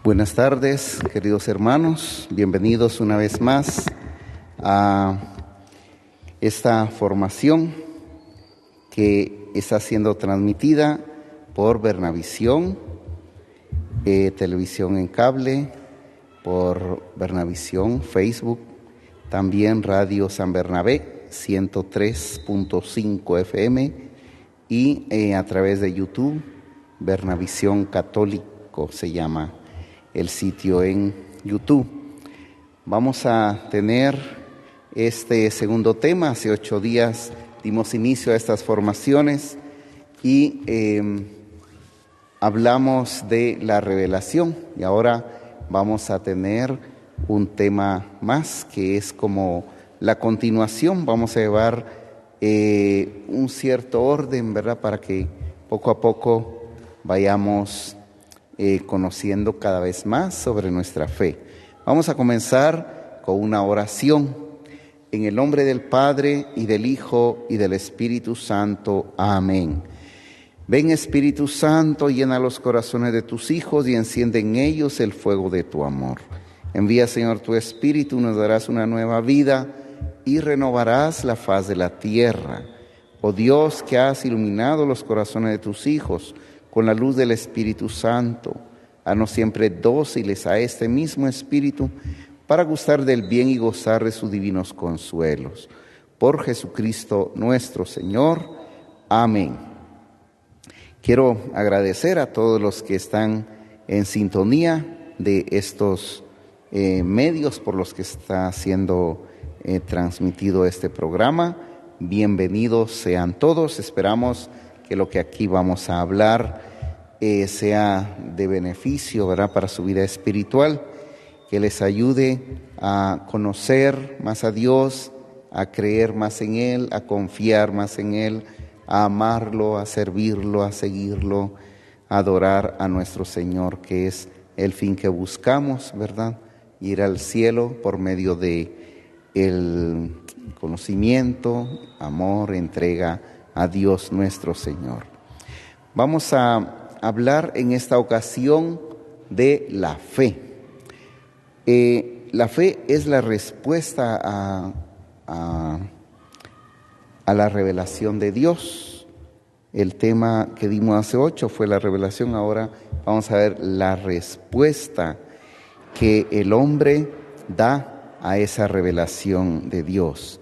Buenas tardes, queridos hermanos. Bienvenidos una vez más a esta formación que está siendo transmitida por Bernavisión, televisión en cable, por Bernavisión, Facebook, también Radio San Bernabé, 103.5 FM y a través de YouTube, Bernavisión Católico se llama el sitio en YouTube. Vamos a tener este segundo tema. Hace 8 días dimos inicio a estas formaciones y hablamos de la revelación, y ahora vamos a tener un tema más que es como la continuación. Vamos a llevar un cierto orden, ¿verdad?, para que poco a poco vayamos conociendo cada vez más sobre nuestra fe. Vamos a comenzar con una oración. En el nombre del Padre, y del Hijo, y del Espíritu Santo. Amén. Ven, Espíritu Santo, llena los corazones de tus hijos y enciende en ellos el fuego de tu amor. Envía, Señor, tu Espíritu, nos darás una nueva vida y renovarás la faz de la tierra. Oh Dios, que has iluminado los corazones de tus hijos con la luz del Espíritu Santo, haznos siempre dóciles a este mismo Espíritu, para gustar del bien y gozar de sus divinos consuelos. Por Jesucristo nuestro Señor. Amén. Quiero agradecer a todos los que están en sintonía de estos medios por los que está siendo transmitido este programa. Bienvenidos sean todos. Esperamos que lo que aquí vamos a hablar sea de beneficio, ¿verdad?, para su vida espiritual, que les ayude a conocer más a Dios, a creer más en Él, a confiar más en Él, a amarlo, a servirlo, a seguirlo, a adorar a nuestro Señor, que es el fin que buscamos, ¿verdad?, ir al cielo por medio de el conocimiento, amor, entrega a Dios nuestro Señor. Vamos a hablar en esta ocasión de la fe. La fe es la respuesta a la revelación de Dios. El tema que dimos hace 8 fue la revelación. Ahora vamos a ver la respuesta que el hombre da a esa revelación de Dios.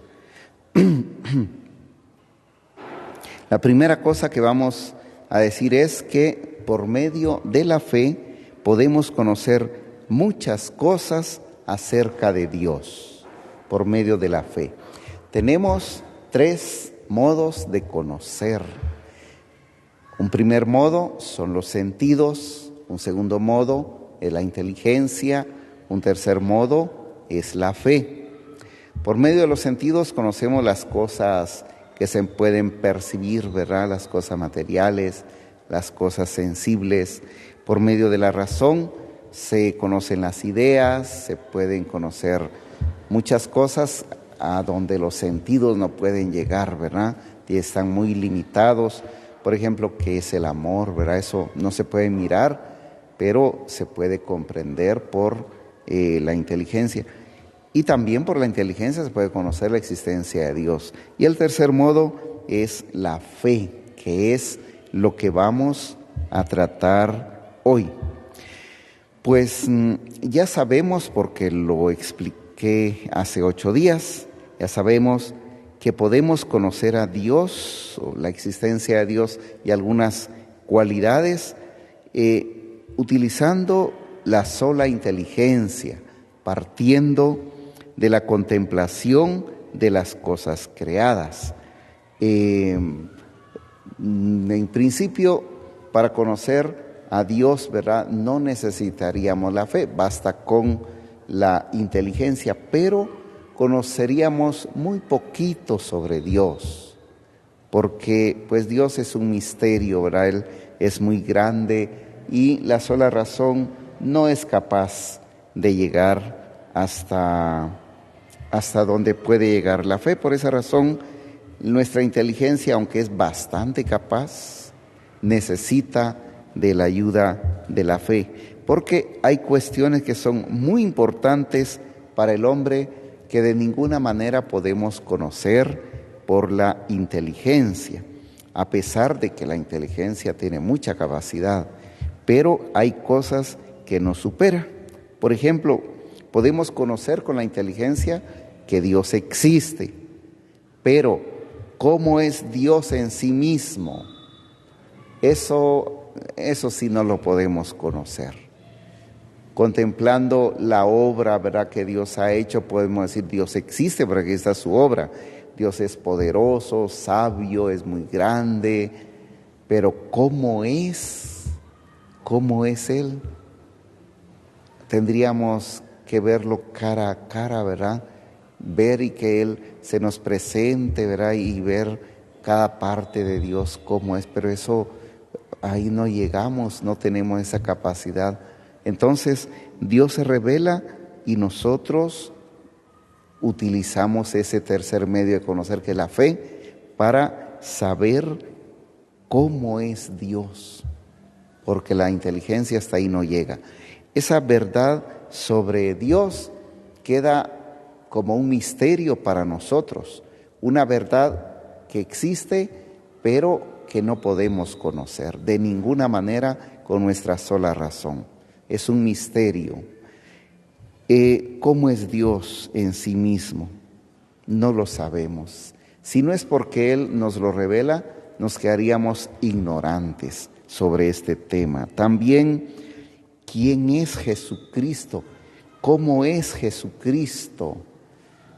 La primera cosa que vamos a decir es que por medio de la fe podemos conocer muchas cosas acerca de Dios. Por medio de la fe tenemos 3 modos de conocer. Un primer modo son los sentidos, un segundo modo es la inteligencia, un tercer modo es la fe. Por medio de los sentidos conocemos las cosas que se pueden percibir, ¿verdad?, las cosas materiales, las cosas sensibles. Por medio de la razón se conocen las ideas, se pueden conocer muchas cosas a donde los sentidos no pueden llegar, ¿verdad?, y están muy limitados. Por ejemplo, ¿qué es el amor?, ¿verdad? Eso no se puede mirar, pero se puede comprender por la inteligencia. Y también por la inteligencia se puede conocer la existencia de Dios. Y el tercer modo es la fe, que es lo que vamos a tratar hoy. Pues ya sabemos, porque lo expliqué hace 8 días, ya sabemos que podemos conocer a Dios, o la existencia de Dios y algunas cualidades, utilizando la sola inteligencia, partiendo de la contemplación de las cosas creadas. En principio, para conocer a Dios, ¿verdad?, no necesitaríamos la fe, basta con la inteligencia, pero conoceríamos muy poquito sobre Dios, porque pues Dios es un misterio, ¿verdad? Él es muy grande y la sola razón no es capaz de llegar hasta donde puede llegar la fe. Por esa razón, nuestra inteligencia, aunque es bastante capaz, necesita de la ayuda de la fe. porque hay cuestiones que son muy importantes para el hombre que de ninguna manera podemos conocer por la inteligencia, a pesar de que la inteligencia tiene mucha capacidad, pero hay cosas que nos superan. Por ejemplo, podemos conocer con la inteligencia que Dios existe, pero ¿cómo es Dios en sí mismo? Eso sí no lo podemos conocer. Contemplando la obra, ¿verdad?, que Dios ha hecho, podemos decir Dios existe porque aquí está su obra. Dios es poderoso, sabio, es muy grande, pero ¿cómo es? ¿Cómo es Él? Tendríamos que verlo cara a cara, ¿verdad? Ver y que Él se nos presente, ¿verdad? Y ver cada parte de Dios cómo es, pero eso ahí no llegamos, no tenemos esa capacidad. Entonces Dios se revela y nosotros utilizamos ese tercer medio de conocer, que es la fe, para saber cómo es Dios, porque la inteligencia hasta ahí no llega. Esa verdad sobre Dios queda como un misterio para nosotros, una verdad que existe, pero que no podemos conocer de ninguna manera con nuestra sola razón. Es un misterio. ¿Cómo es Dios en sí mismo? No lo sabemos. Si no es porque Él nos lo revela, nos quedaríamos ignorantes sobre este tema. También, ¿quién es Jesucristo? ¿Cómo es Jesucristo?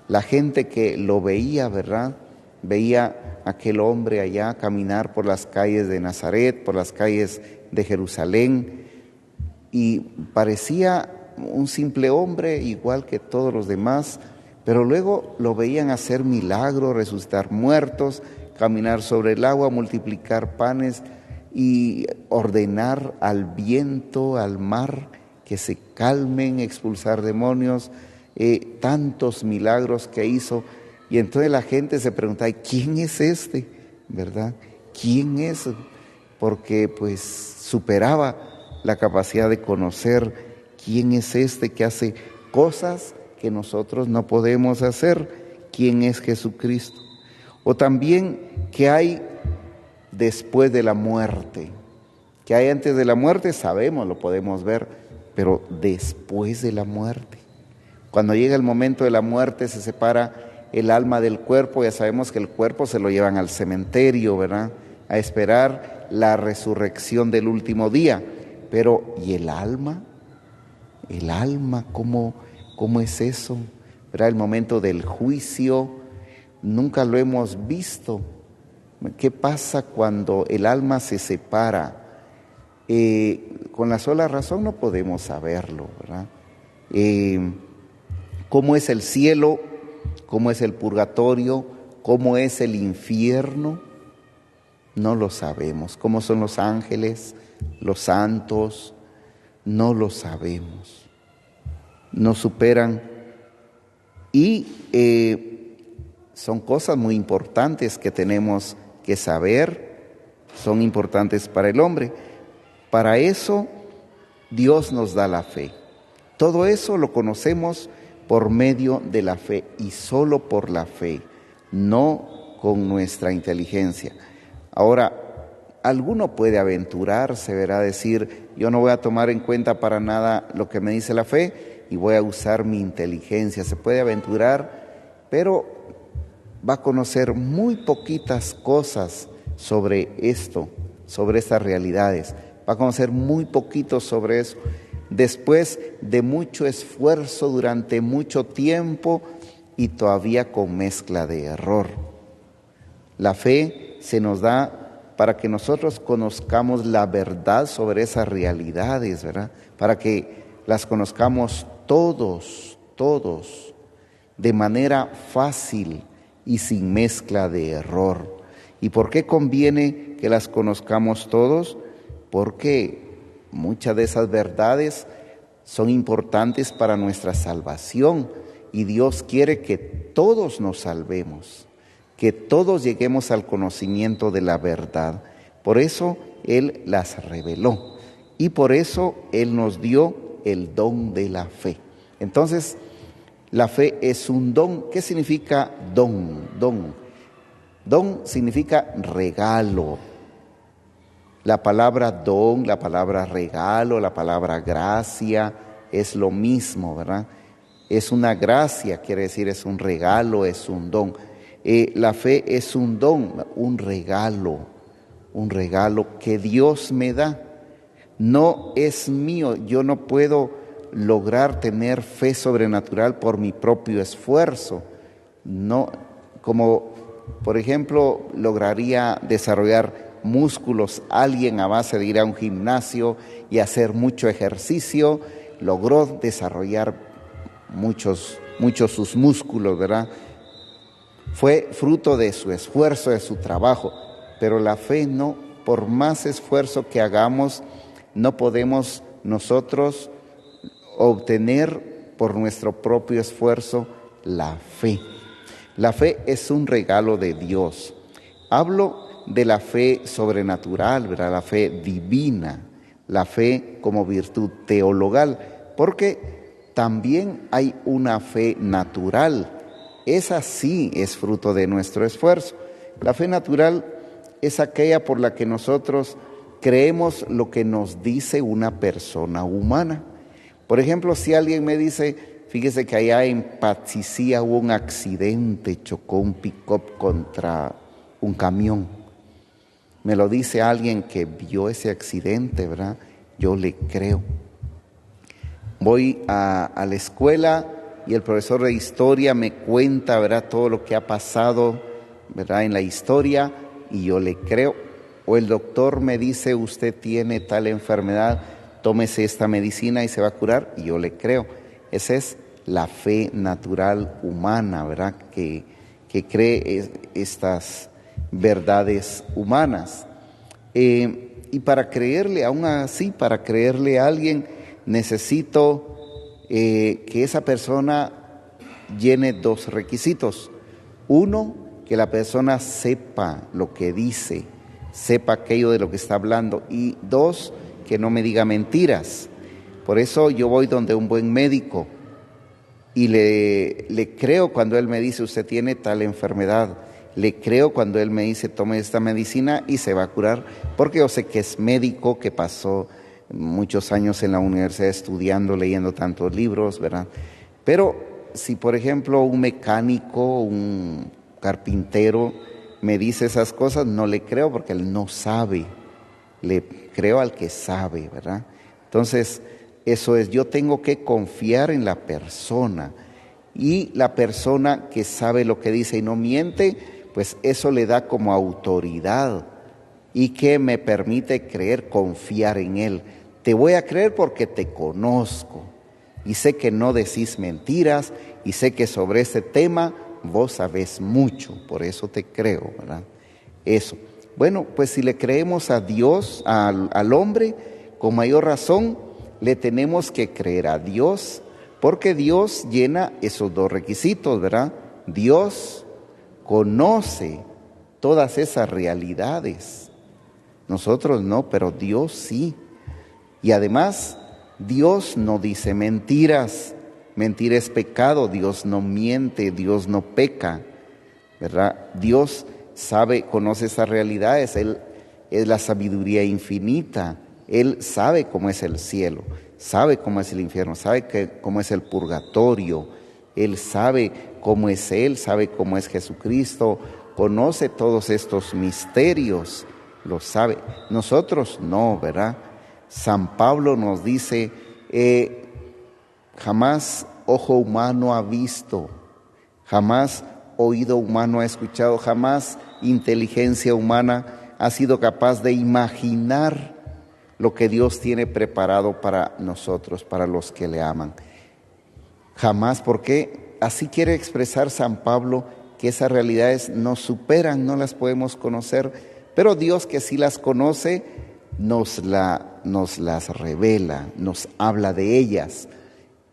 La gente que lo veía, ¿verdad? Veía a aquel hombre allá caminar por las calles de Nazaret, por las calles de Jerusalén, y parecía un simple hombre igual que todos los demás, pero luego lo veían hacer milagros, resucitar muertos, caminar sobre el agua, multiplicar panes y ordenar al viento, al mar, que se calmen, expulsar demonios, tantos milagros que hizo. Y entonces la gente se preguntaba, ¿quién es este? ¿Verdad? ¿Quién es? Porque pues superaba la capacidad de conocer quién es este que hace cosas que nosotros no podemos hacer. ¿Quién es Jesucristo? O también, ¿qué hay después de la muerte? ¿Qué hay antes de la muerte? Sabemos, lo podemos ver, pero después de la muerte. Cuando llega el momento de la muerte, se separa el alma del cuerpo. Ya sabemos que el cuerpo se lo llevan al cementerio, ¿verdad?, a esperar la resurrección del último día. Pero, ¿y el alma? El alma, ¿cómo es eso? ¿Verdad? El momento del juicio, nunca lo hemos visto. ¿Qué pasa cuando el alma se separa? Con la sola razón no podemos saberlo, ¿verdad? ¿Cómo es el cielo? ¿Cómo es el purgatorio? ¿Cómo es el infierno? No lo sabemos. ¿Cómo son los ángeles, los santos? No lo sabemos. Nos superan y son cosas muy importantes que tenemos que saber, son importantes para el hombre. Para eso Dios nos da la fe. Todo eso lo conocemos por medio de la fe y solo por la fe, no con nuestra inteligencia. Ahora, alguno puede aventurarse, verá, decir, yo no voy a tomar en cuenta para nada lo que me dice la fe y voy a usar mi inteligencia. Se puede aventurar, pero va a conocer muy poquitas cosas sobre esto, sobre estas realidades. Va a conocer muy poquito sobre eso. Después de mucho esfuerzo durante mucho tiempo y todavía con mezcla de error. La fe se nos da para que nosotros conozcamos la verdad sobre esas realidades, ¿verdad? Para que las conozcamos todos, de manera fácil y sin mezcla de error. ¿Y por qué conviene que las conozcamos todos? Porque muchas de esas verdades son importantes para nuestra salvación y Dios quiere que todos nos salvemos, que todos lleguemos al conocimiento de la verdad. Por eso Él las reveló. y por eso Él nos dio el don de la fe. Entonces, la fe es un don. ¿Qué significa don? Don significa regalo. La palabra don, la palabra regalo, la palabra gracia es lo mismo, ¿verdad? Es una gracia, quiere decir es un regalo, es un don. La fe es un don, un regalo que Dios me da. No es mío, yo no puedo lograr tener fe sobrenatural por mi propio esfuerzo. No, como por ejemplo lograría desarrollar músculos alguien a base de ir a un gimnasio y hacer mucho ejercicio, logró desarrollar muchos sus músculos, ¿verdad? Fue fruto de su esfuerzo, de su trabajo, pero la fe no, por más esfuerzo que hagamos, no podemos nosotros obtener por nuestro propio esfuerzo la fe. La fe es un regalo de Dios. Hablo de la fe sobrenatural, ¿verdad? La fe divina, la fe como virtud teologal, porque también hay una fe natural. Esa sí es fruto de nuestro esfuerzo. La fe natural es aquella por la que nosotros creemos lo que nos dice una persona humana. Por ejemplo, si alguien me dice, fíjese que allá en Patsicía hubo un accidente, chocó un pick-up contra un camión. Me lo dice alguien que vio ese accidente, ¿verdad? Yo le creo. Voy a la escuela y el profesor de historia me cuenta, ¿verdad?, todo lo que ha pasado, ¿verdad?, en la historia, y yo le creo. O el doctor me dice, usted tiene tal enfermedad, tómese esta medicina y se va a curar, y yo le creo. Esa es la fe natural humana, ¿verdad?, que cree estas verdades humanas. Y para creerle, aún así, para creerle a alguien, necesito que esa persona llene dos requisitos. Uno, que la persona sepa lo que dice, sepa aquello de lo que está hablando. Y dos, que no me diga mentiras. Por eso yo voy donde un buen médico y le creo cuando él me dice, usted tiene tal enfermedad. Le creo cuando él me dice, tome esta medicina y se va a curar, porque yo sé que es médico, que pasó muchos años en la universidad estudiando, leyendo tantos libros, ¿verdad? Pero si, por ejemplo, un mecánico, un carpintero me dice esas cosas, no le creo porque él no sabe. Le creo al que sabe, ¿verdad? Entonces, eso es, yo tengo que confiar en la persona. Y la persona que sabe lo que dice y no miente, pues eso le da como autoridad y que me permite creer, confiar en él. Te voy a creer porque te conozco y sé que no decís mentiras y sé que sobre este tema vos sabés mucho, por eso te creo, ¿verdad? Eso. Bueno, pues si le creemos a Dios, al hombre, con mayor razón le tenemos que creer a Dios, porque Dios llena esos dos requisitos, ¿verdad? Dios conoce todas esas realidades. Nosotros no, pero Dios sí. Y además, Dios no dice mentiras. Mentira es pecado. Dios no miente, Dios no peca, ¿verdad? Dios sabe, conoce esas realidades. Él es la sabiduría infinita. Él sabe cómo es el cielo, sabe cómo es el infierno, sabe cómo es el purgatorio. Él sabe cómo es Él, sabe cómo es Jesucristo, conoce todos estos misterios, los sabe. Nosotros no, ¿verdad? San Pablo nos dice, jamás ojo humano ha visto, jamás oído humano ha escuchado, jamás inteligencia humana ha sido capaz de imaginar lo que Dios tiene preparado para nosotros, para los que le aman. Jamás, porque así quiere expresar San Pablo que esas realidades nos superan, no las podemos conocer, pero Dios, que sí las conoce, nos las revela, nos habla de ellas.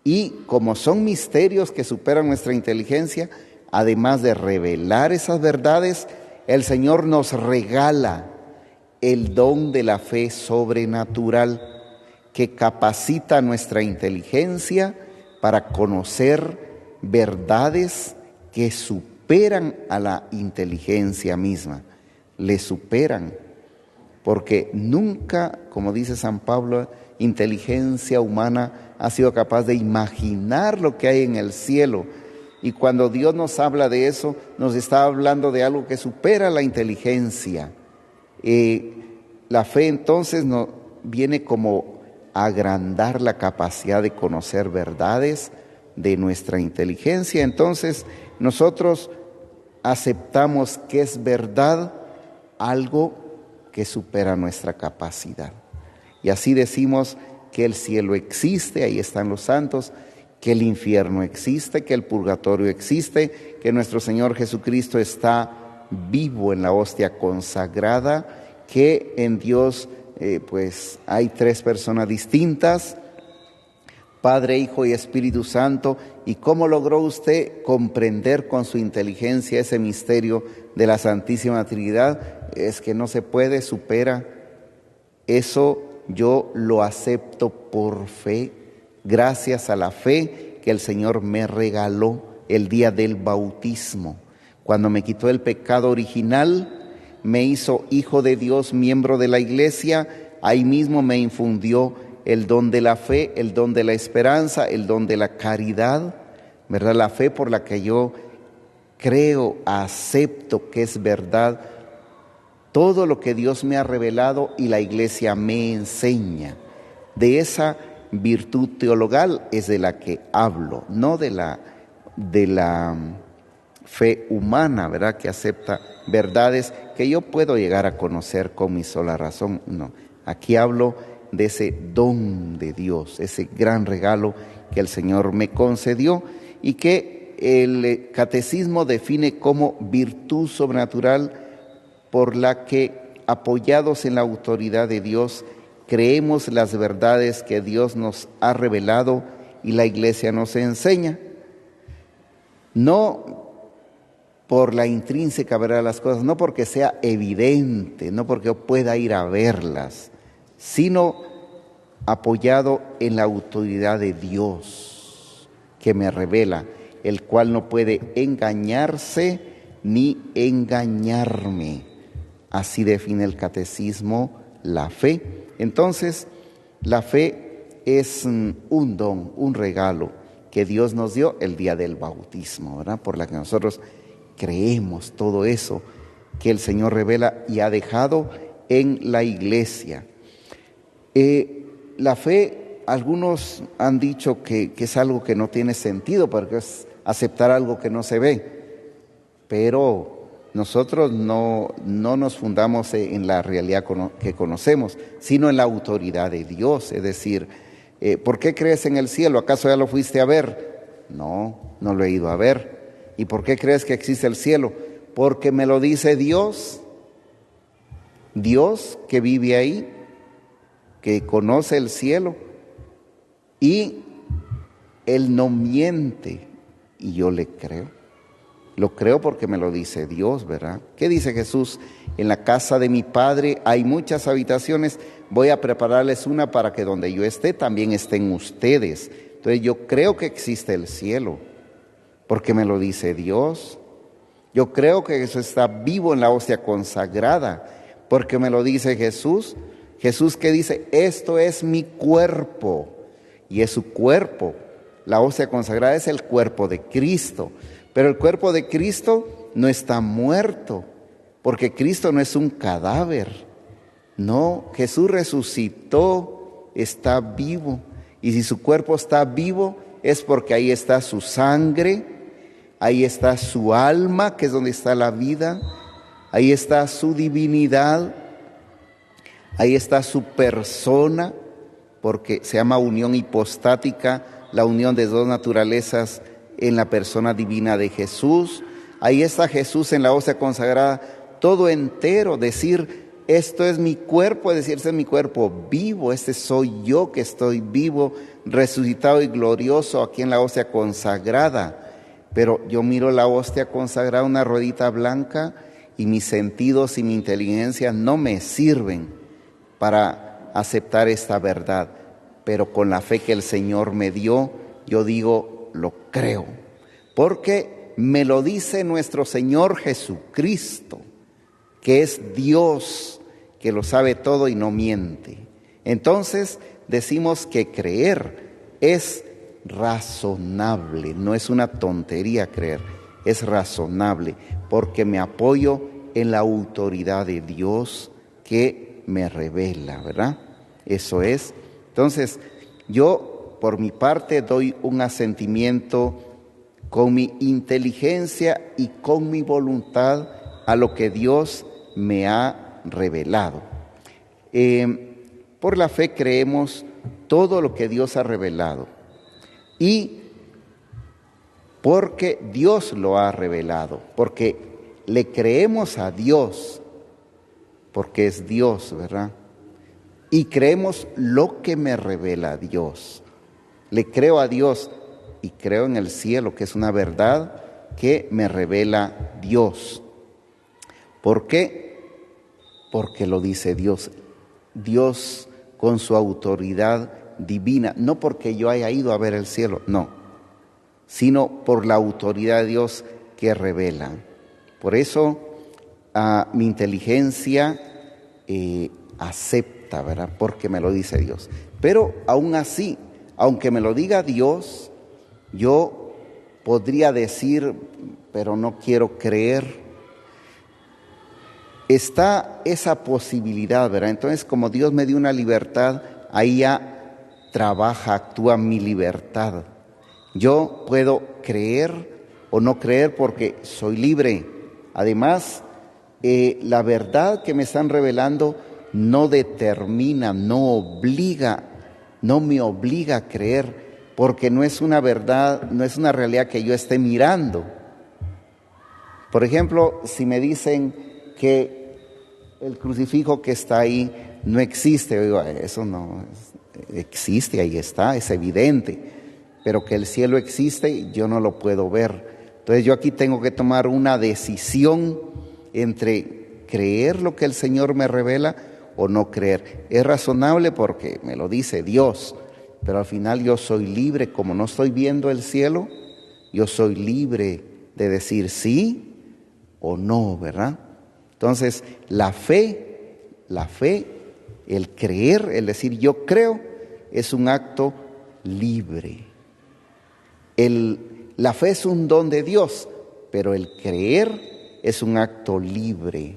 Y como son misterios que superan nuestra inteligencia, además de revelar esas verdades, el Señor nos regala el don de la fe sobrenatural. que capacita nuestra inteligencia para conocer verdades que superan a la inteligencia misma, le superan, porque nunca, como dice San Pablo, inteligencia humana ha sido capaz de imaginar lo que hay en el cielo. Y cuando Dios nos habla de eso, nos está hablando de algo que supera la inteligencia. La fe entonces viene como a agrandar la capacidad de conocer verdades de nuestra inteligencia. Entonces nosotros aceptamos que es verdad algo que supera nuestra capacidad. Y así decimos que el cielo existe, ahí están los santos, que el infierno existe, que el purgatorio existe, que nuestro Señor Jesucristo está vivo en la hostia consagrada, que en Dios pues hay tres personas distintas, Padre, Hijo y Espíritu Santo. ¿Y cómo logró usted comprender con su inteligencia ese misterio de la Santísima Trinidad? Es que no se puede, supera. Eso yo lo acepto por fe, gracias a la fe que el Señor me regaló el día del bautismo. Cuando me quitó el pecado original, me hizo hijo de Dios, miembro de la Iglesia, ahí mismo me infundió el don de la fe, el don de la esperanza, el don de la caridad, ¿verdad? La fe por la que yo creo, acepto que es verdad todo lo que Dios me ha revelado y la Iglesia me enseña. De esa virtud teologal es de la que hablo, no de la fe humana, ¿verdad? Que acepta verdades que yo puedo llegar a conocer con mi sola razón. No, aquí hablo de ese don de Dios, ese gran regalo que el Señor me concedió y que el catecismo define como virtud sobrenatural por la que, apoyados en la autoridad de Dios, creemos las verdades que Dios nos ha revelado y la Iglesia nos enseña. No por la intrínseca verdad de las cosas, no porque sea evidente, no porque yo pueda ir a verlas, sino apoyado en la autoridad de Dios que me revela, el cual no puede engañarse ni engañarme. Así define el catecismo la fe. Entonces, la fe es un don, un regalo que Dios nos dio el día del bautismo, ¿verdad? Por la que nosotros creemos todo eso que el Señor revela y ha dejado en la Iglesia. La fe, algunos han dicho que es algo que no tiene sentido porque es aceptar algo que no se ve, pero nosotros no nos fundamos en la realidad que conocemos, sino en la autoridad de Dios. Es decir, ¿por qué crees en el cielo? ¿Acaso ya lo fuiste a ver? No lo he ido a ver. ¿Y por qué crees que existe el cielo? Porque me lo dice Dios. Dios que vive ahí, que conoce el cielo, y Él no miente, y yo le creo. Lo creo porque me lo dice Dios, ¿verdad? ¿Qué dice Jesús? En la casa de mi Padre hay muchas habitaciones, voy a prepararles una para que donde yo esté también estén ustedes. Entonces yo creo que existe el cielo, porque me lo dice Dios. Yo creo que Jesús está vivo en la hostia consagrada, porque me lo dice Jesús. Jesús que dice, esto es mi cuerpo, y es su cuerpo. La hostia consagrada es el cuerpo de Cristo. Pero el cuerpo de Cristo no está muerto, porque Cristo no es un cadáver. No, Jesús resucitó, está vivo. Y si su cuerpo está vivo, es porque ahí está su sangre, ahí está su alma, que es donde está la vida, ahí está su divinidad, ahí está su persona, porque se llama unión hipostática, la unión de dos naturalezas en la persona divina de Jesús. Ahí está Jesús en la hostia consagrada, todo entero. Decir, esto es mi cuerpo, es decir, este es mi cuerpo vivo, este soy yo que estoy vivo, resucitado y glorioso aquí en la hostia consagrada. Pero yo miro la hostia consagrada, una ruedita blanca, y mis sentidos y mi inteligencia no me sirven para aceptar esta verdad. pero con la fe que el Señor me dio, yo digo, lo creo. Porque me lo dice nuestro Señor Jesucristo, que es Dios, que lo sabe todo y no miente. Entonces decimos que creer es razonable, no es una tontería creer, es razonable, porque me apoyo en la autoridad de Dios que me revela, ¿verdad? Eso es. Entonces, yo por mi parte doy un asentimiento con mi inteligencia y con mi voluntad a lo que Dios me ha revelado. Por la fe creemos todo lo que Dios ha revelado y porque Dios lo ha revelado, porque le creemos a Dios, porque es Dios, ¿verdad? Y creemos lo que me revela Dios. Le creo a Dios y creo en el cielo, que es una verdad que me revela Dios. ¿Por qué? Porque lo dice Dios. Dios con su autoridad divina, no porque yo haya ido a ver el cielo, no, sino por la autoridad de Dios que revela. Por eso mi inteligencia acepta, ¿verdad? Porque me lo dice Dios. Pero aún así, aunque me lo diga Dios, yo podría decir, pero no quiero creer. Está esa posibilidad, ¿verdad? Entonces, como Dios me dio una libertad, ahí ya trabaja, actúa mi libertad. Yo puedo creer o no creer porque soy libre. Además, la verdad que me están revelando no determina, no obliga, no me obliga a creer, porque no es una verdad, no es una realidad que yo esté mirando. Por ejemplo, si me dicen que el crucifijo que está ahí no existe, yo digo, eso no existe, ahí está, es evidente, pero que el cielo existe, yo no lo puedo ver. Entonces yo aquí tengo que tomar una decisión entre creer lo que el Señor me revela o no creer. Es razonable porque me lo dice Dios, pero al final yo soy libre, como no estoy viendo el cielo, yo soy libre de decir sí o no, ¿verdad? Entonces, la fe, el creer, el decir yo creo, es un acto libre. La fe es un don de Dios, pero el creer es un acto libre.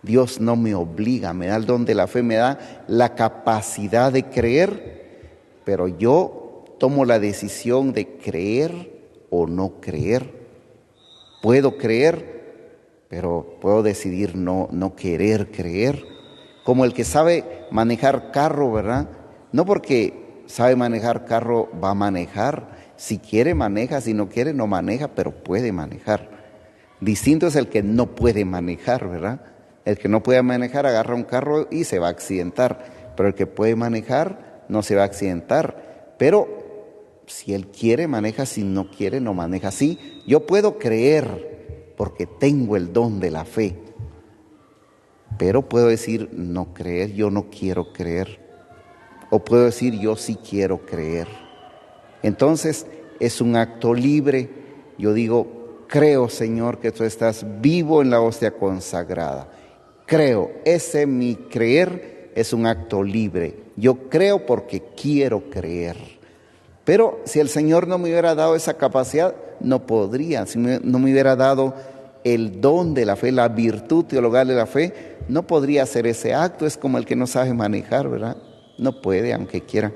Dios no me obliga, me da el don de la fe, me da la capacidad de creer, pero yo tomo la decisión de creer o no creer. Puedo creer, pero puedo decidir no querer creer. Como el que sabe manejar carro, ¿verdad? No porque sabe manejar carro va a manejar. Si quiere maneja, si no quiere no maneja, pero puede manejar. Distinto es el que no puede manejar, ¿verdad? El que no puede manejar agarra un carro y se va a accidentar, pero el que puede manejar no se va a accidentar. Pero si él quiere maneja, si no quiere no maneja. Sí, yo puedo creer porque tengo el don de la fe, pero puedo decir no creer, yo no quiero creer, o puedo decir yo sí quiero creer. Entonces es un acto libre. Yo digo, creo, Señor, que tú estás vivo en la hostia consagrada. Creo, ese mi creer es un acto libre. Yo creo porque quiero creer. Pero si el Señor no me hubiera dado esa capacidad, no podría. Si no me hubiera dado el don de la fe, la virtud teologal de la fe, no podría hacer ese acto. Es como el que no sabe manejar, ¿verdad? No puede, aunque quiera.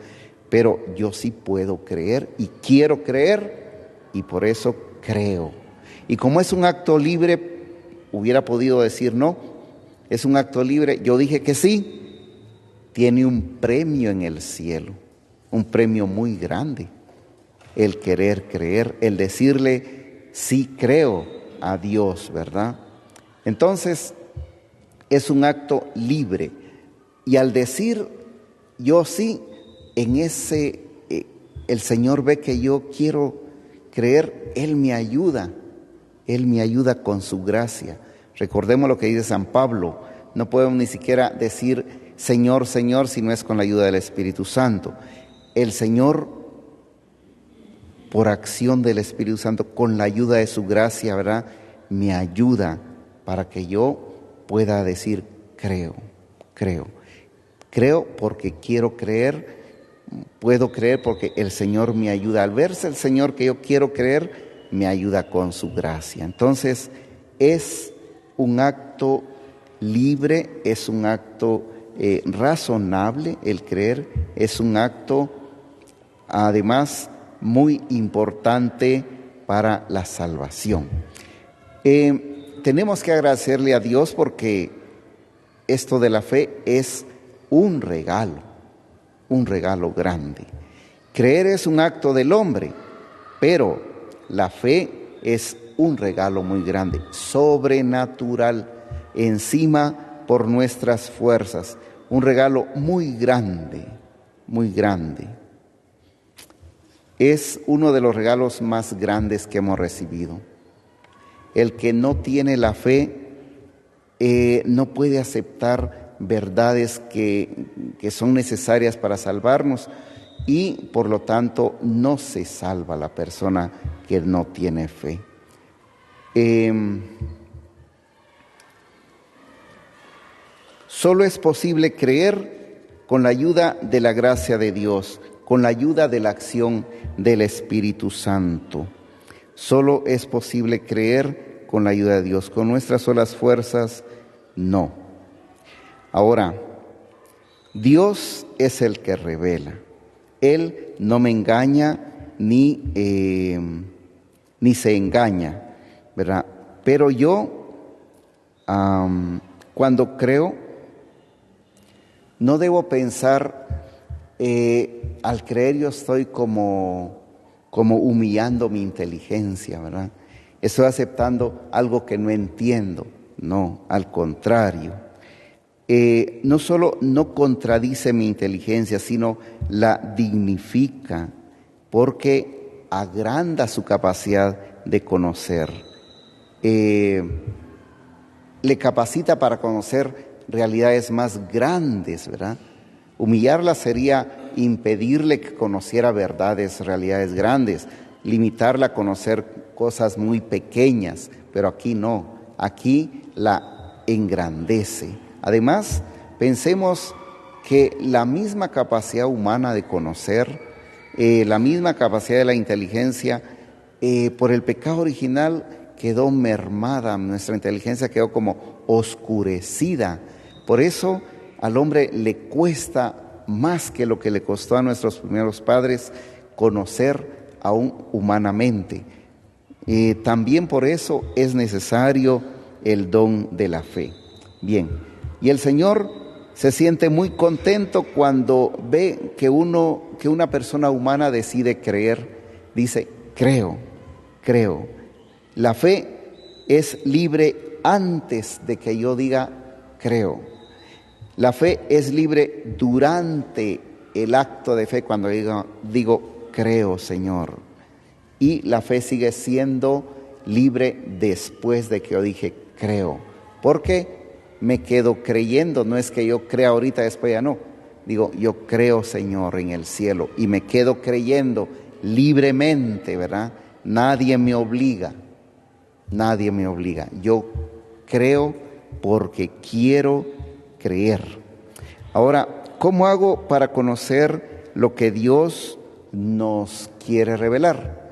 Pero yo sí puedo creer y quiero creer y por eso creo. Y como es un acto libre, hubiera podido decir no, es un acto libre. Yo dije que sí, tiene un premio en el cielo, un premio muy grande. El querer creer, el decirle sí creo a Dios, ¿verdad? Entonces, es un acto libre. Y al decir yo sí, en ese, el Señor ve que yo quiero creer, Él me ayuda con su gracia. Recordemos lo que dice San Pablo, no podemos ni siquiera decir Señor, Señor, si no es con la ayuda del Espíritu Santo. el Señor, por acción del Espíritu Santo, con la ayuda de su gracia, ¿verdad?, me ayuda para que yo pueda decir creo. Creo porque quiero creer, puedo creer porque el Señor me ayuda. Al verse el Señor que yo quiero creer, me ayuda con su gracia. Entonces, es un acto libre, es un acto razonable el creer, es un acto además muy importante para la salvación. Tenemos que agradecerle a Dios porque esto de la fe es un regalo grande. Creer es un acto del hombre, pero la fe es un regalo muy grande, sobrenatural, encima por nuestras fuerzas, un regalo muy grande, muy grande. Es uno de los regalos más grandes que hemos recibido. El que no tiene la fe no puede aceptar verdades que son necesarias para salvarnos y por lo tanto no se salva la persona que no tiene fe. Solo es posible creer con la ayuda de la gracia de Dios, con la ayuda de la acción del Espíritu Santo. Solo es posible creer con la ayuda de Dios. Con nuestras solas fuerzas, no. Ahora, Dios es el que revela. Él no me engaña ni se engaña, ¿verdad? Pero yo, cuando creo, no debo pensar, al creer yo estoy como humillando mi inteligencia, ¿verdad? Estoy aceptando algo que no entiendo. No, al contrario. No solo no contradice mi inteligencia, sino la dignifica, porque agranda su capacidad de conocer. Le capacita para conocer realidades más grandes, ¿verdad? Humillarla sería impedirle que conociera verdades, realidades grandes, limitarla a conocer cosas muy pequeñas, pero aquí no, aquí la engrandece. Además, pensemos que la misma capacidad humana de conocer, la misma capacidad de la inteligencia, por el pecado original quedó mermada, nuestra inteligencia quedó como oscurecida. Por eso al hombre le cuesta más que lo que le costó a nuestros primeros padres conocer aún humanamente. También por eso es necesario el don de la fe. Bien, y el Señor se siente muy contento cuando ve que una persona humana decide creer, dice, creo. La fe es libre antes de que yo diga creo. La fe es libre durante el acto de fe cuando digo creo, Señor. Y la fe sigue siendo libre después de que yo dije creo. Porque me quedo creyendo, no es que yo crea ahorita, después ya no. Digo, yo creo, Señor, en el cielo y me quedo creyendo libremente, ¿verdad? Nadie me obliga. Yo creo porque quiero creer. Ahora, ¿cómo hago para conocer lo que Dios nos quiere revelar?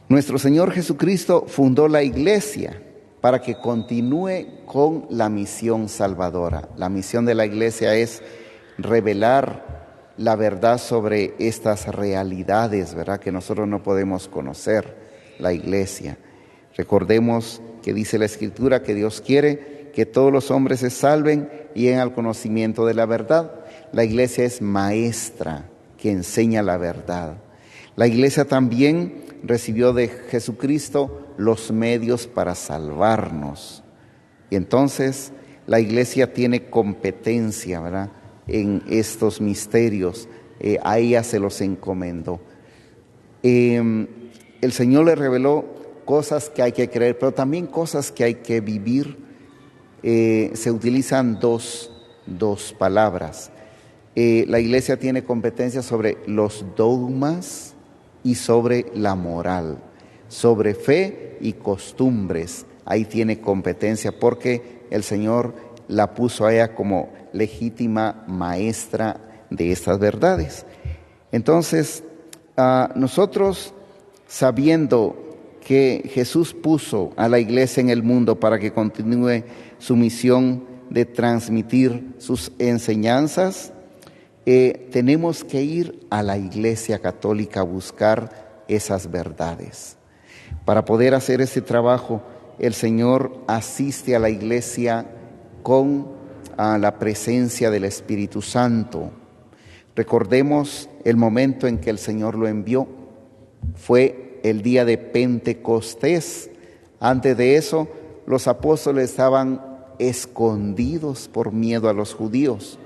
Nuestro Señor Jesucristo fundó la iglesia para que continúe con la misión salvadora. La misión de la iglesia es revelar la verdad sobre estas realidades, ¿verdad?, que nosotros no podemos conocer, la iglesia. Recordemos que dice la Escritura que Dios quiere que todos los hombres se salven y lleguen al conocimiento de la verdad. La iglesia es maestra que enseña la verdad. La iglesia también recibió de Jesucristo los medios para salvarnos. Y entonces la iglesia tiene competencia, ¿verdad?, en estos misterios. A ella se los encomendó. El Señor le reveló cosas que hay que creer, pero también cosas que hay que vivir. Se utilizan dos palabras. La Iglesia tiene competencia sobre los dogmas y sobre la moral, sobre fe y costumbres. Ahí tiene competencia porque el Señor la puso a ella como legítima maestra de estas verdades. Entonces, nosotros, sabiendo que Jesús puso a la Iglesia en el mundo para que continúe su misión de transmitir sus enseñanzas, tenemos que ir a la Iglesia Católica a buscar esas verdades. Para poder hacer ese trabajo, el Señor asiste a la Iglesia con la presencia del Espíritu Santo. Recordemos el momento en que el Señor lo envió. Fue el día de Pentecostés. Antes de eso, los apóstoles estaban escondidos por miedo a los judíos.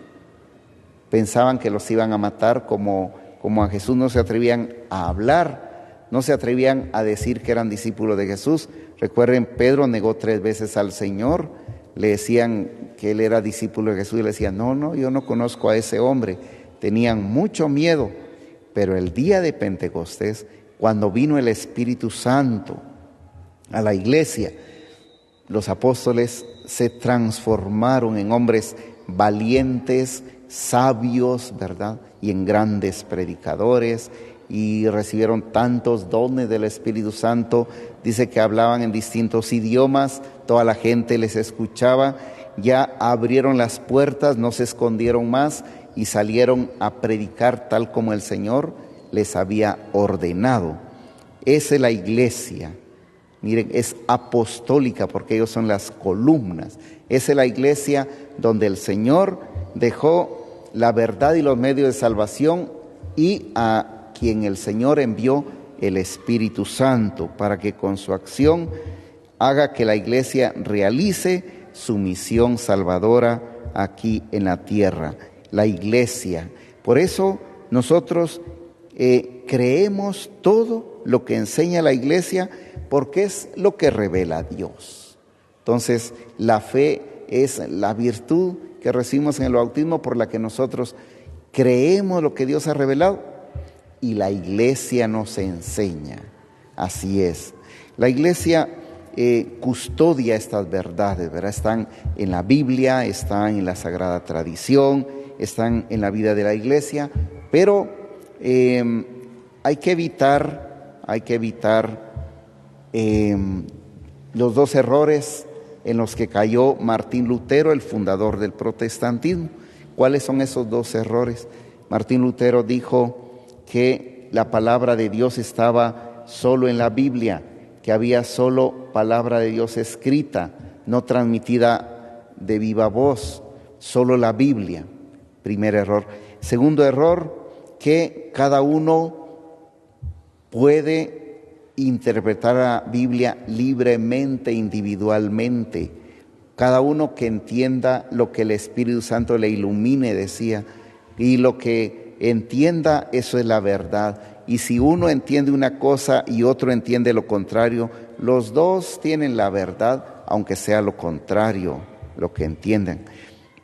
Pensaban que los iban a matar, como a Jesús no se atrevían a hablar, no se atrevían a decir que eran discípulos de Jesús. Recuerden, Pedro negó 3 veces al Señor. Le decían que él era discípulo de Jesús y le decían, no, yo no conozco a ese hombre. Tenían mucho miedo, pero el día de Pentecostés, cuando vino el Espíritu Santo a la iglesia, los apóstoles se transformaron en hombres valientes, sabios, ¿verdad? Y en grandes predicadores, y recibieron tantos dones del Espíritu Santo. Dice que hablaban en distintos idiomas, toda la gente les escuchaba, ya abrieron las puertas, no se escondieron más y salieron a predicar tal como el Señor les había ordenado. Esa es la iglesia. Miren, es apostólica porque ellos son las columnas. Esa es la iglesia donde el Señor dejó la verdad y los medios de salvación, y a quien el Señor envió el Espíritu Santo para que con su acción haga que la iglesia realice su misión salvadora aquí en la tierra. La iglesia. Por eso nosotros creemos todo lo que enseña la iglesia, porque es lo que revela Dios. Entonces, la fe es la virtud que recibimos en el bautismo por la que nosotros creemos lo que Dios ha revelado, y la iglesia nos enseña. Así es. La iglesia custodia estas verdades, ¿verdad? Están en la Biblia, están en la Sagrada Tradición, están en la vida de la iglesia, pero hay que evitar los 2 errores en los que cayó Martín Lutero, el fundador del protestantismo. ¿Cuáles son esos 2 errores? Martín Lutero dijo que la palabra de Dios estaba solo en la Biblia, que había solo palabra de Dios escrita, no transmitida de viva voz, solo la Biblia. Primer error. Segundo error, que cada uno puede interpretar la Biblia libremente, individualmente. Cada uno que entienda lo que el Espíritu Santo le ilumine, decía, y lo que entienda, eso es la verdad. Y si uno entiende una cosa y otro entiende lo contrario, los 2 tienen la verdad, aunque sea lo contrario, lo que entienden.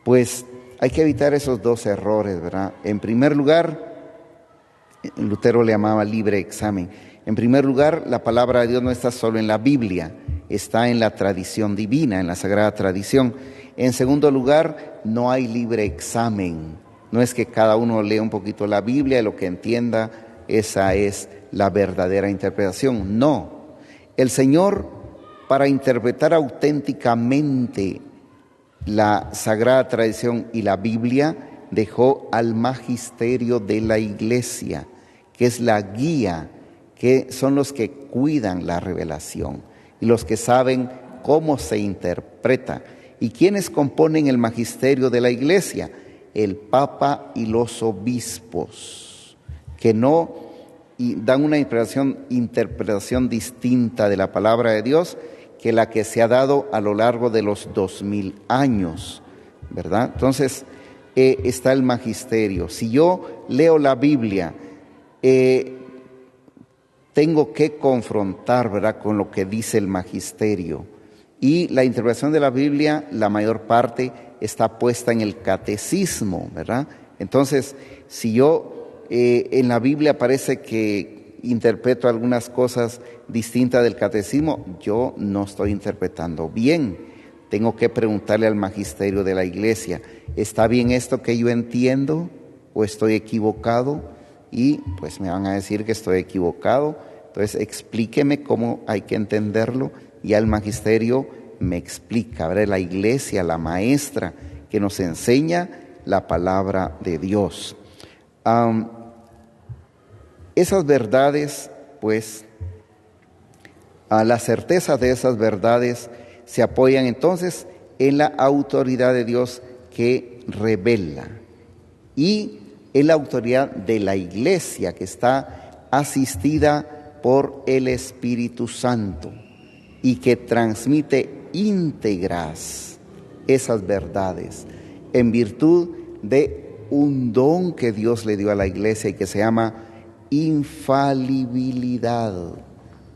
Pues hay que evitar esos 2 errores, ¿verdad? En primer lugar, Lutero le llamaba libre examen. En primer lugar, la palabra de Dios no está solo en la Biblia, está en la tradición divina, en la Sagrada Tradición. En segundo lugar, no hay libre examen. No es que cada uno lea un poquito la Biblia y lo que entienda, esa es la verdadera interpretación. No. El Señor, para interpretar auténticamente la Sagrada Tradición y la Biblia, dejó al magisterio de la iglesia, que es la guía, que son los que cuidan la revelación y los que saben cómo se interpreta. ¿Y quiénes componen el magisterio de la iglesia? El Papa y los obispos, que no dan una interpretación distinta de la palabra de Dios que la que se ha dado a lo largo de los 2000 años, ¿verdad? Entonces, está el magisterio. Si yo leo la Biblia, tengo que confrontar, ¿verdad?, con lo que dice el magisterio. Y la interpretación de la Biblia, la mayor parte, está puesta en el catecismo, ¿verdad? Entonces, si yo en la Biblia parece que interpreto algunas cosas distintas del catecismo, yo no estoy interpretando bien. Tengo que preguntarle al magisterio de la Iglesia, ¿está bien esto que yo entiendo o estoy equivocado? Y pues me van a decir que estoy equivocado. Entonces explíqueme cómo hay que entenderlo, y al magisterio me explica, ¿verdad? La Iglesia, la maestra que nos enseña la palabra de Dios. Esas verdades, pues, a la certeza de esas verdades se apoyan entonces en la autoridad de Dios que revela, y en la autoridad de la Iglesia que está asistida por el Espíritu Santo y que transmite íntegras esas verdades en virtud de un don que Dios le dio a la Iglesia y que se llama infalibilidad.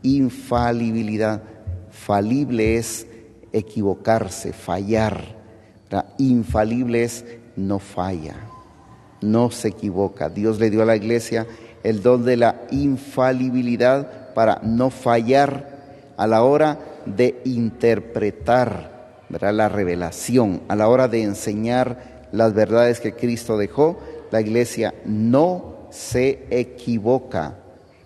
Infalibilidad. Falible es equivocarse, fallar. Infalible es no falla, no se equivoca. Dios le dio a la Iglesia el don de la infalibilidad para no fallar a la hora de interpretar, ¿verdad?, la revelación, a la hora de enseñar las verdades que Cristo dejó. La Iglesia no se equivoca.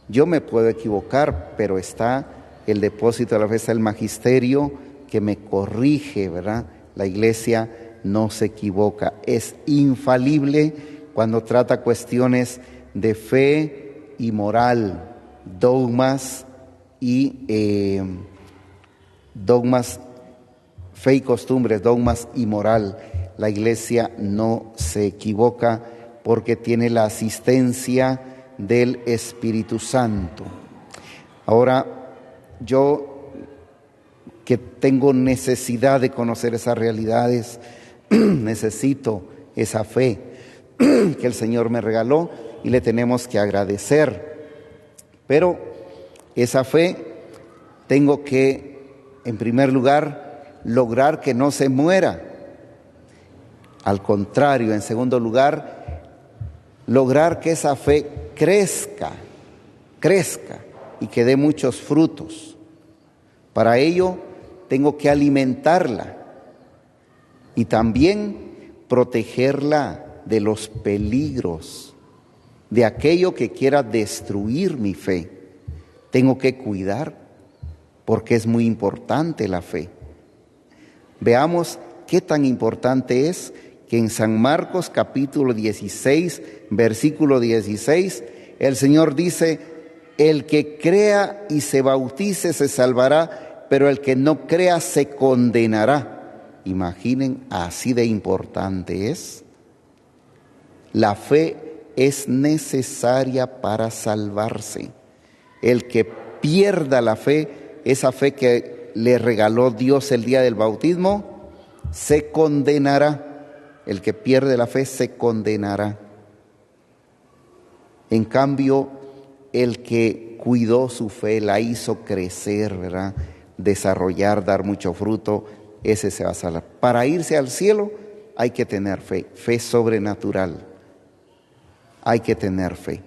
Yo me puedo equivocar, pero está el depósito de la fe, está el magisterio que me corrige, ¿verdad? La Iglesia no se equivoca, es infalible cuando trata cuestiones de fe y moral, dogmas y fe y costumbres, dogmas y moral. La Iglesia no se equivoca porque tiene la asistencia del Espíritu Santo. Ahora, yo que tengo necesidad de conocer esas realidades, necesito esa fe que el Señor me regaló y le tenemos que agradecer. Pero esa fe tengo que, en primer lugar, lograr que no se muera. Al contrario, en segundo lugar, lograr que esa fe crezca y que dé muchos frutos. Para ello, tengo que alimentarla y también protegerla de los peligros, de aquello que quiera destruir mi fe. Tengo que cuidar porque es muy importante la fe. Veamos qué tan importante es que en San Marcos capítulo 16, versículo 16, el Señor dice: el que crea y se bautice se salvará, pero el que no crea se condenará. Imaginen, así de importante es. La fe es necesaria para salvarse. El que pierda la fe, esa fe que le regaló Dios el día del bautismo, se condenará. El que pierde la fe se condenará. En cambio, el que cuidó su fe, la hizo crecer, ¿verdad?, desarrollar, dar mucho fruto, ese se va a salvar. Para irse al cielo hay que tener fe, fe sobrenatural. Hay que tener fe.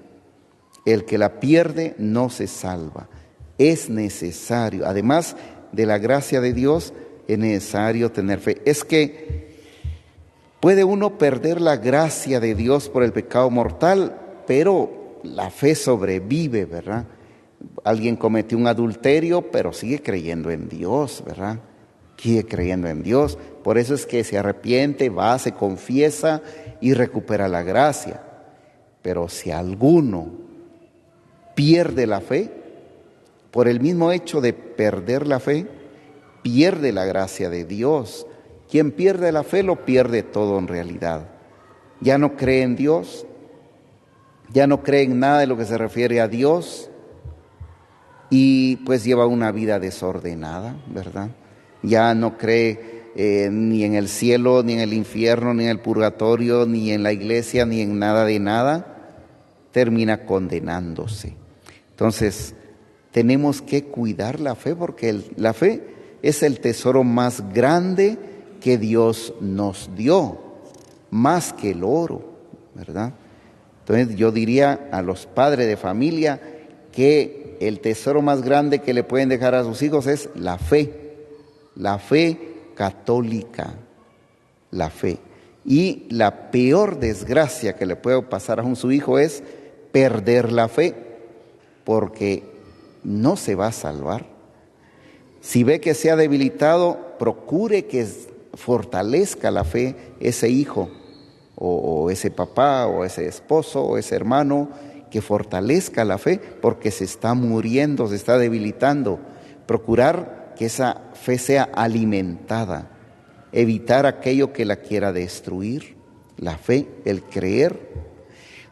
El que la pierde no se salva. Es necesario, además de la gracia de Dios, es necesario tener fe. Es que puede uno perder la gracia de Dios por el pecado mortal, pero la fe sobrevive, ¿verdad? Alguien cometió un adulterio, pero sigue creyendo en Dios, ¿verdad? Sigue creyendo en Dios. Por eso es que se arrepiente, va, se confiesa y recupera la gracia. Pero si alguno pierde la fe, por el mismo hecho de perder la fe, pierde la gracia de Dios. Quien pierde la fe lo pierde todo en realidad. Ya no cree en Dios, ya no cree en nada de lo que se refiere a Dios y pues lleva una vida desordenada, ¿verdad? Ya no cree ni en el cielo, ni en el infierno, ni en el purgatorio, ni en la iglesia, ni en nada de nada. Termina condenándose. Entonces, tenemos que cuidar la fe porque la fe es el tesoro más grande que Dios nos dio, más que el oro, ¿verdad? Entonces yo diría a los padres de familia que el tesoro más grande que le pueden dejar a sus hijos es la fe católica, la fe. Y la peor desgracia que le puede pasar a su hijo es perder la fe, porque no se va a salvar. Si ve que se ha debilitado, procure que fortalezca la fe ese hijo, o ese papá, o ese esposo, o ese hermano, que fortalezca la fe, porque se está muriendo, se está debilitando. Procurar que esa fe sea alimentada, evitar aquello que la quiera destruir, la fe, el creer.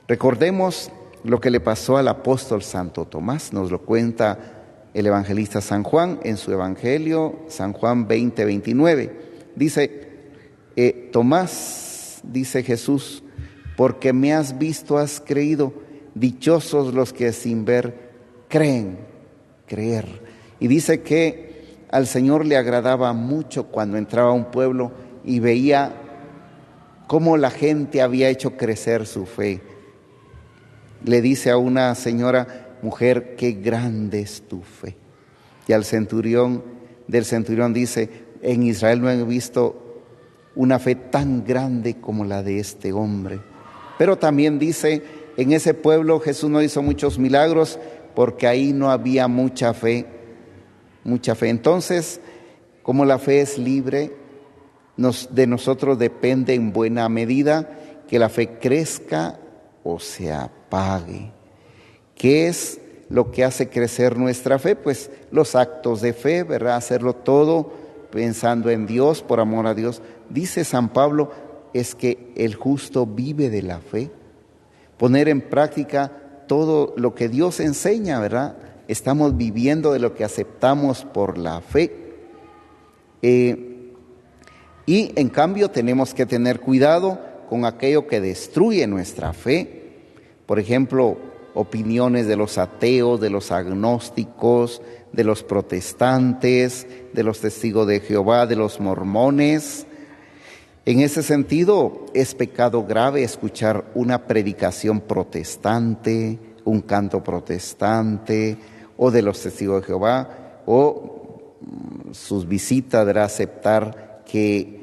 Recordemos lo que le pasó al apóstol Santo Tomás, nos lo cuenta el evangelista San Juan en su evangelio, San Juan 20:29. Dice, Tomás, dice Jesús, porque me has visto, has creído, dichosos los que sin ver creen, creer. Y dice que al Señor le agradaba mucho cuando entraba a un pueblo y veía cómo la gente había hecho crecer su fe. Le dice a una señora, mujer, qué grande es tu fe. Y al centurión dice, en Israel no he visto una fe tan grande como la de este hombre. Pero también dice, en ese pueblo Jesús no hizo muchos milagros porque ahí no había mucha fe. Entonces, como la fe es libre, de nosotros depende en buena medida que la fe crezca o se apague. ¿Qué es lo que hace crecer nuestra fe? Pues los actos de fe, ¿verdad? Hacerlo todo pensando en Dios, por amor a Dios. Dice San Pablo, es que el justo vive de la fe. Poner en práctica todo lo que Dios enseña, ¿verdad? Estamos viviendo de lo que aceptamos por la fe. Y en cambio tenemos que tener cuidado con aquello que destruye nuestra fe. Por ejemplo, opiniones de los ateos, de los agnósticos, de los protestantes, de los testigos de Jehová, de los mormones. En ese sentido, es pecado grave escuchar una predicación protestante, un canto protestante, o de los testigos de Jehová, o sus visitas, de aceptar que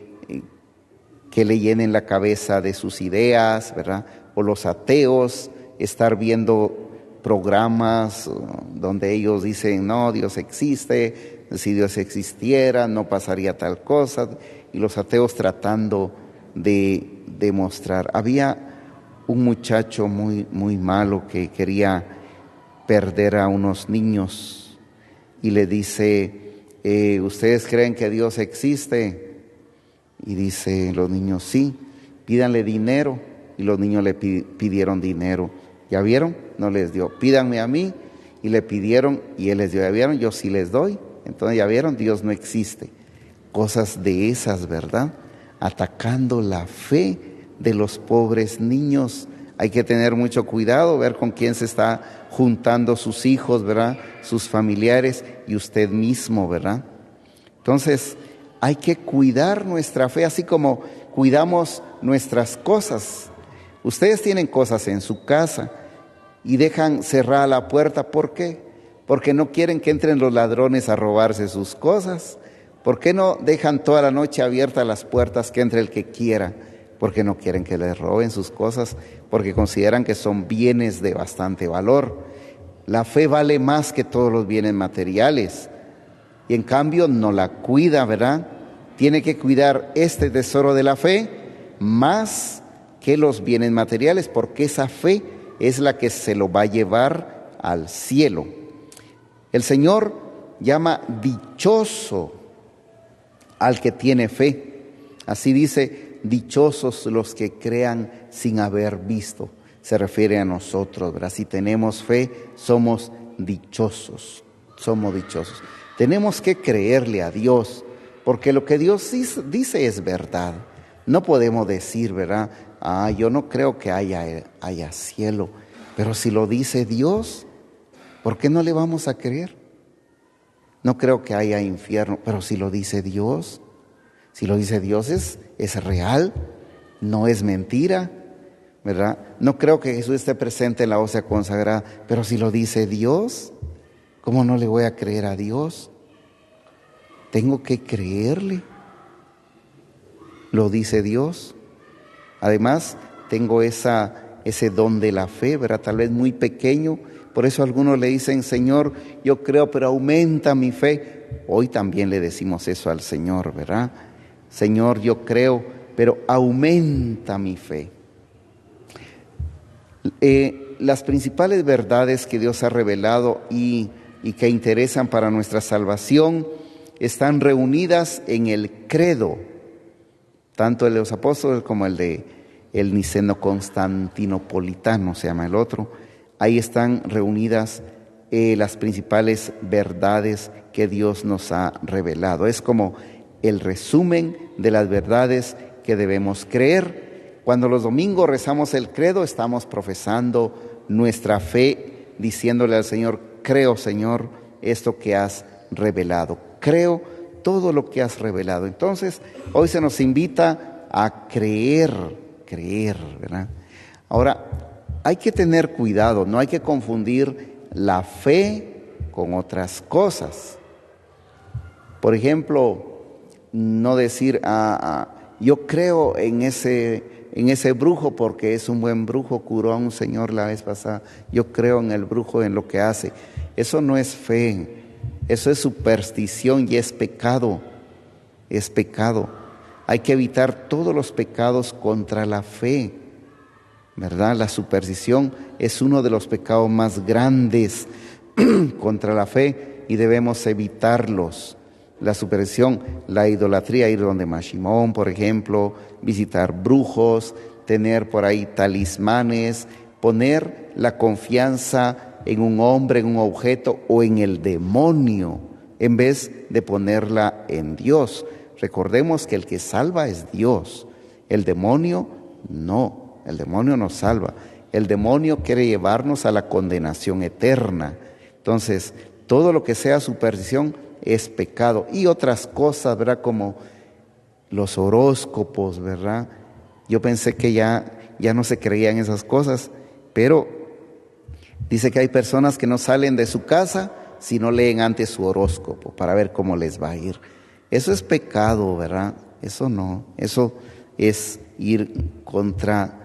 le llenen la cabeza de sus ideas, ¿verdad? O los ateos, estar viendo programas donde ellos dicen, no, Dios existe, si Dios existiera no pasaría tal cosa, y los ateos tratando de demostrar. Había un muchacho muy, muy malo que quería perder a unos niños y le dice, ¿ustedes creen que Dios existe? Y dice los niños, sí, pídanle dinero. Y los niños le pidieron dinero. ¿Ya vieron? No les dio. Pídanme a mí. Y le pidieron y él les dio. ¿Ya vieron? Yo sí les doy. Entonces, ¿ya vieron? Dios no existe. Cosas de esas, ¿verdad? Atacando la fe de los pobres niños. Hay que tener mucho cuidado, ver con quién se está juntando sus hijos, ¿verdad? Sus familiares y usted mismo, ¿verdad? Entonces, hay que cuidar nuestra fe, así como cuidamos nuestras cosas. Ustedes tienen cosas en su casa y dejan cerrada la puerta. ¿Por qué? Porque no quieren que entren los ladrones a robarse sus cosas. ¿Por qué no dejan toda la noche abiertas las puertas, que entre el que quiera? Porque no quieren que les roben sus cosas, porque consideran que son bienes de bastante valor. La fe vale más que todos los bienes materiales. Y en cambio no la cuida, ¿verdad? Tiene que cuidar este tesoro de la fe más que los bienes materiales, porque esa fe es la que se lo va a llevar al cielo. El Señor llama dichoso al que tiene fe. Así dice, dichosos los que crean sin haber visto. Se refiere a nosotros, ¿verdad? Si tenemos fe, somos dichosos, somos dichosos. Tenemos que creerle a Dios, porque lo que Dios dice es verdad. No podemos decir, ¿verdad? Yo no creo que haya cielo, pero si lo dice Dios, ¿por qué no le vamos a creer? No creo que haya infierno, pero si lo dice Dios es real, no es mentira. ¿verdad? No creo que Jesús esté presente en la hostia consagrada, pero si lo dice Dios, ¿cómo no le voy a creer a Dios? Tengo que creerle. Lo dice Dios. Además, tengo ese don de la fe, ¿verdad? Tal vez muy pequeño. Por eso algunos le dicen, Señor, yo creo, pero aumenta mi fe. Hoy también le decimos eso al Señor, ¿verdad? Señor, yo creo, pero aumenta mi fe. Las principales verdades que Dios ha revelado y que interesan para nuestra salvación están reunidas en el credo, tanto el de los apóstoles como el de el niceno-constantinopolitano, se llama el otro. Ahí están reunidas las principales verdades que Dios nos ha revelado. Es como el resumen de las verdades que debemos creer. Cuando los domingos rezamos el credo, estamos profesando nuestra fe, diciéndole al Señor, creo, Señor, esto que has revelado. Creo todo lo que has revelado. Entonces, hoy se nos invita a creer, ¿verdad? Ahora, hay que tener cuidado, no hay que confundir la fe con otras cosas. Por ejemplo, no decir, yo creo en ese brujo porque es un buen brujo, curó a un señor la vez pasada. Yo creo en el brujo, en lo que hace. Eso no es fe, eso es superstición y es pecado. Es pecado. Hay que evitar todos los pecados contra la fe, ¿verdad? La superstición es uno de los pecados más grandes contra la fe y debemos evitarlos. La superstición, la idolatría, ir donde Mashimón, por ejemplo, visitar brujos, tener por ahí talismanes, poner la confianza en un hombre, en un objeto o en el demonio, en vez de ponerla en Dios. Recordemos que el que salva es Dios, el demonio no, el demonio no salva. El demonio quiere llevarnos a la condenación eterna. Entonces, todo lo que sea superstición es pecado. Y otras cosas, ¿verdad? Como los horóscopos, ¿verdad? Yo pensé que ya no se creían esas cosas, pero dice que hay personas que no salen de su casa si no leen antes su horóscopo para ver cómo les va a ir. Eso es pecado, ¿verdad? Eso no, eso es ir contra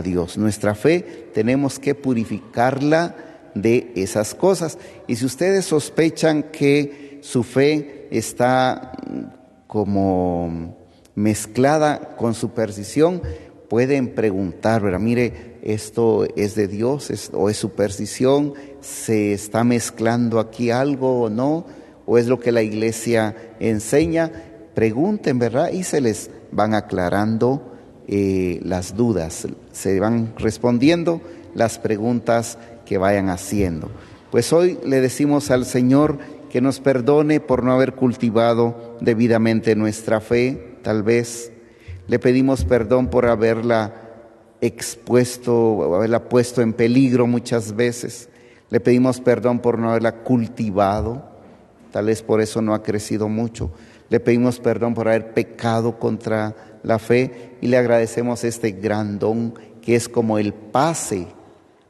Dios. Nuestra fe tenemos que purificarla de esas cosas. Y si ustedes sospechan que su fe está como mezclada con superstición, pueden preguntar, ¿verdad? Mire, ¿esto es de Dios o es superstición? ¿Se está mezclando aquí algo o no? ¿O es lo que la iglesia enseña? Pregunten, ¿verdad? Y se les van aclarando las dudas, se van respondiendo las preguntas que vayan haciendo. Pues hoy le decimos al Señor que nos perdone por no haber cultivado debidamente nuestra fe, tal vez. Le pedimos perdón por haberla expuesto, haberla puesto en peligro muchas veces. Le pedimos perdón por no haberla cultivado, tal vez por eso no ha crecido mucho. Le pedimos perdón por haber pecado contra la fe y le agradecemos este gran don que es como el pase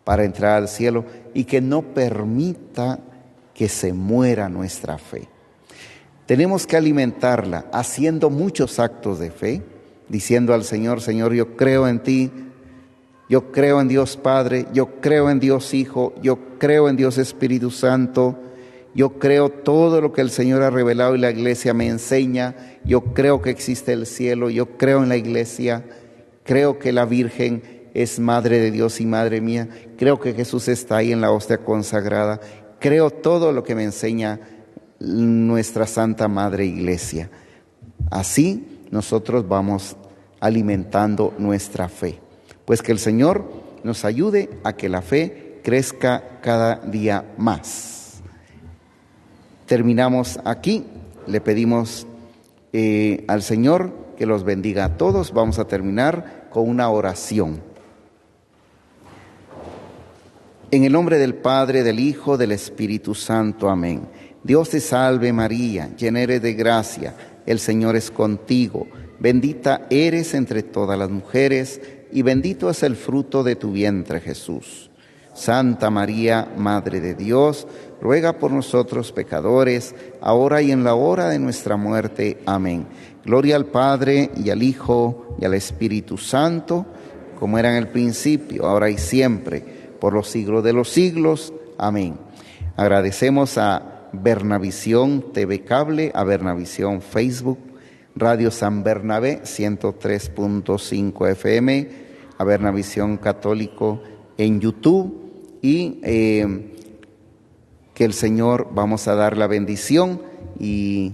para entrar al cielo y que no permita que se muera nuestra fe. Tenemos que alimentarla haciendo muchos actos de fe, diciendo al Señor, Señor, yo creo en ti, yo creo en Dios Padre, yo creo en Dios Hijo, yo creo en Dios Espíritu Santo, yo creo todo lo que el Señor ha revelado y la iglesia me enseña, yo creo que existe el cielo, yo creo en la iglesia, creo que la Virgen es Madre de Dios y Madre mía, creo que Jesús está ahí en la hostia consagrada, creo todo lo que me enseña nuestra Santa Madre Iglesia. Así nosotros vamos alimentando nuestra fe. Pues que el Señor nos ayude a que la fe crezca cada día más. Terminamos aquí, le pedimos al Señor que los bendiga a todos. Vamos a terminar con una oración. En el nombre del Padre, del Hijo, del Espíritu Santo. Amén. Dios te salve María, llena eres de gracia, el Señor es contigo. Bendita eres entre todas las mujeres y bendito es el fruto de tu vientre, Jesús. Santa María, Madre de Dios, ruega por nosotros pecadores, ahora y en la hora de nuestra muerte. Amén. Gloria al Padre, y al Hijo, y al Espíritu Santo, como era en el principio, ahora y siempre, por los siglos de los siglos. Amén. Agradecemos a Bernavisión TV Cable, a Bernavisión Facebook, Radio San Bernabé 103.5 FM, a Bernavisión Católico en YouTube, y que el Señor, vamos a dar la bendición y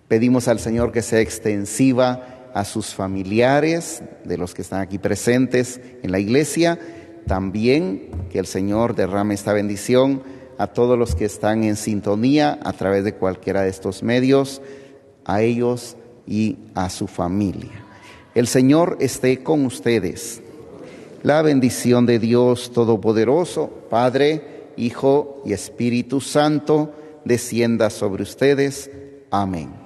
pedimos al Señor que sea extensiva a sus familiares, de los que están aquí presentes en la iglesia. También que el Señor derrame esta bendición a todos los que están en sintonía a través de cualquiera de estos medios, a ellos y a su familia. El Señor esté con ustedes. La bendición de Dios Todopoderoso, Padre, Hijo y Espíritu Santo, descienda sobre ustedes. Amén.